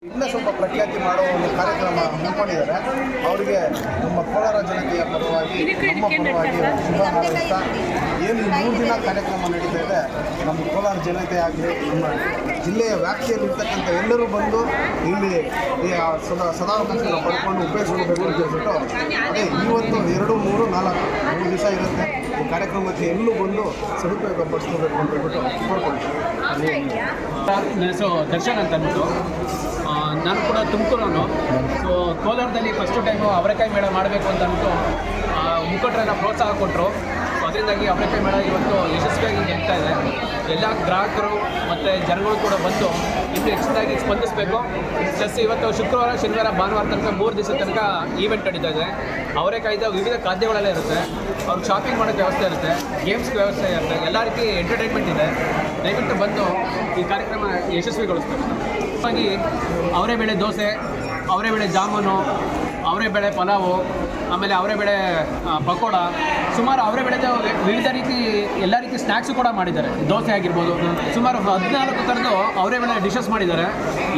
ಇನ್ನೂ ಸ್ವಲ್ಪ ಪ್ರಖ್ಯಾತಿ ಮಾಡುವ ಒಂದು ಕಾರ್ಯಕ್ರಮ ಹಮ್ಮಿಕೊಂಡಿದ್ದಾರೆ. ಅವರಿಗೆ ನಮ್ಮ ಕೋಲಾರ ಜನತೆಯ ಪರವಾಗಿ ನಮ್ಮ ಪರವಾಗಿ ಶುಭ ಹಾರೈಸ್ತಾ ಏನು 3 ದಿನ ಕಾರ್ಯಕ್ರಮ ನಡೀತಾ ಇದೆ, ನಮ್ಮ ಕೋಲಾರ ಜನತೆ ಆಗಲಿ ನಮ್ಮ ಜಿಲ್ಲೆಯ ವ್ಯಾಪ್ತಿಯಲ್ಲಿರ್ತಕ್ಕಂಥ ಎಲ್ಲರೂ ಬಂದು ಇಲ್ಲಿ ಸದಾವಕಾಶವನ್ನು ಪಡ್ಕೊಂಡು ಉಪಯೋಗಿಸ್ಕೋಬೇಕು ಅಂತ ಹೇಳ್ಬಿಟ್ಟು ಅದೇ ಇವತ್ತು 2, 3, 4 ದಿವಸ ಇರುತ್ತೆ ಈ ಕಾರ್ಯಕ್ರಮಕ್ಕೆ ಎಲ್ಲೂ ಬಂದು ಸದುಪಯೋಗ ಪಡಿಸ್ಕೋಬೇಕು ಅಂತ ಹೇಳ್ಬಿಟ್ಟು ಕೋರ್ಕೊಳ್ತೀವಿ. ನನ್ನ ಹೆಸರು ದರ್ಶನ್ ಅಂತ ಅಂದ್ಬಿಟ್ಟು ನಾನು ಕೂಡ ತುಮಕೂರವನು. ಸೊ ಕೋಲಾರದಲ್ಲಿ ಫಸ್ಟು ಟೈಮು ಅವರೆಕಾಯಿ ಮೇಳ ಮಾಡಬೇಕು ಅಂತ ಅಂದ್ಬಿಟ್ಟು ಮುಖಂಡರೆಲ್ಲ ಪ್ರೋತ್ಸಾಹ ಕೊಟ್ಟರು. ಸೊ ಅದರಿಂದಾಗಿ ಅವರೆಕಾಯಿ ಮೇಳ ಇವತ್ತು ಯಶಸ್ವಿಯಾಗಿ ನಡೀತಾ ಇದೆ. ಎಲ್ಲ ಗ್ರಾಹಕರು ಮತ್ತು ಜನಗಳು ಕೂಡ ಬಂದು ಇನ್ನೂ ಹೆಚ್ಚಿನಾಗಿ ಸ್ಪಂದಿಸಬೇಕು. ಪ್ಲಸ್ ಇವತ್ತು ಶುಕ್ರವಾರ, ಶನಿವಾರ, ಭಾನುವಾರ ತನಕ 3 ದಿವಸ ತನಕ ಈವೆಂಟ್ ನಡೀತಾ ಇದೆ. ಅವರೆಕಾಯ್ದ ವಿವಿಧ ಖಾದ್ಯಗಳೆಲ್ಲ ಇರುತ್ತೆ, ಅವ್ರಿಗೆ ಶಾಪಿಂಗ್ ಮಾಡೋಕ್ಕೆ ವ್ಯವಸ್ಥೆ ಇರುತ್ತೆ, ಗೇಮ್ಸ್ ವ್ಯವಸ್ಥೆ ಇರುತ್ತೆ, ಎಲ್ಲ ರೀತಿ ಎಂಟರ್ಟೈನ್ಮೆಂಟ್ ಇದೆ. ದಯವಿಟ್ಟು ಬಂದು ಈ ಕಾರ್ಯಕ್ರಮ ಯಶಸ್ವಿಗೊಳಿಸ್ಬೇಕು. ಹಾಗಾಗಿ ಅವರೆಬೇಳೆ ದೋಸೆ, ಅವರೆಬೇಳೆ ಜಾಮೂನು, ಅವರೆಬೇಳೆ ಪಲಾವು, ಆಮೇಲೆ ಅವರೆಬೇಳೆ ಪಕೋಡ, ಸುಮಾರು ಅವರೆಬೇಳೆದ ವಿವಿಧ ರೀತಿ ಎಲ್ಲ ರೀತಿ ಸ್ನ್ಯಾಕ್ಸು ಕೂಡ ಮಾಡಿದ್ದಾರೆ. ದೋಸೆ ಆಗಿರ್ಬೋದು, ಸುಮಾರು 14 ಥರದ್ದು ಅವರೆಬೇಳೆ ಡಿಶಸ್ ಮಾಡಿದ್ದಾರೆ.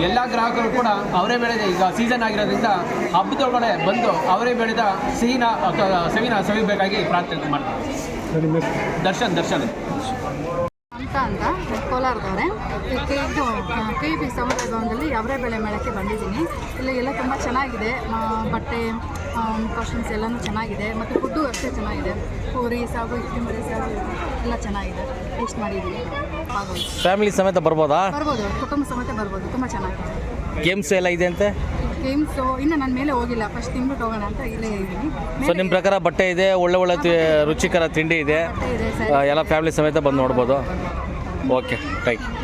ಎಲ್ಲ ಗ್ರಾಹಕರು ಕೂಡ ಅವರೆಬೇಳೆ ಈಗ ಸೀಸನ್ ಆಗಿರೋದ್ರಿಂದ ಹಬ್ಬದೊಳಗಡೆ ಬಂದು ಅವರೆಬೇಳೆದ ಸವಿನ ಸವಿಬೇಕಾಗಿ ಪ್ರಾರ್ಥನೆ ಮಾಡ್ತಾರೆ. ದರ್ಶನ್ ಅಂತ ಕೋಲಾರದವರೇ. ಇದು KP ಸಮುದಾಯ ಭವನದಲ್ಲಿ ಅವರೆಬೇಳೆ ಮೇಳಕ್ಕೆ ಬಂದಿದ್ದೀನಿ. ಇಲ್ಲಿ ಎಲ್ಲ ತುಂಬ ಚೆನ್ನಾಗಿದೆ, ಬಟ್ಟೆ ಕಾಸ್ಟ್ಯೂಮ್ಸ್ ಎಲ್ಲನೂ ಚೆನ್ನಾಗಿದೆ, ಮತ್ತು ಫುಡ್ಡು ಅಷ್ಟೇ ಚೆನ್ನಾಗಿದೆ. ಪೂರಿ ಸಾಗು, ಇಡ್ಲಿ ಮರಿ ಸಾಗು ಎಲ್ಲ ಚೆನ್ನಾಗಿದೆ. ಟೇಸ್ಟ್ ಮಾಡಿದ್ದೀನಿ. ಫ್ಯಾಮಿಲಿ ಸಮೇತ ಬರ್ಬೋದು, ಕುಟುಂಬ ಸಮೇತ ಬರ್ಬೋದು. ತುಂಬ ಚೆನ್ನಾಗಿದೆ. ಗೇಮ್ಸ್ ಎಲ್ಲ ಇದೆ ಅಂತೆ. ಗೇಮ್ಸು ಇನ್ನು ನನ್ನ ಮೇಲೆ ಹೋಗಿಲ್ಲ, ಫಸ್ಟ್ ತಿಂದ್ಬಿಟ್ಟು ಹೋಗೋಣ ಅಂತ ಇಲ್ಲೇ ಇದ್ದೀನಿ. ಸೊ ನಿಮ್ಮ ಪ್ರಕಾರ ಬಟ್ಟೆ ಇದೆ, ಒಳ್ಳೆ ರುಚಿಕರ ತಿಂಡಿ ಇದೆ, ಎಲ್ಲ ಫ್ಯಾಮಿಲಿ ಸಮೇತ ಬಂದು ನೋಡ್ಬೋದು. Okay, thank you.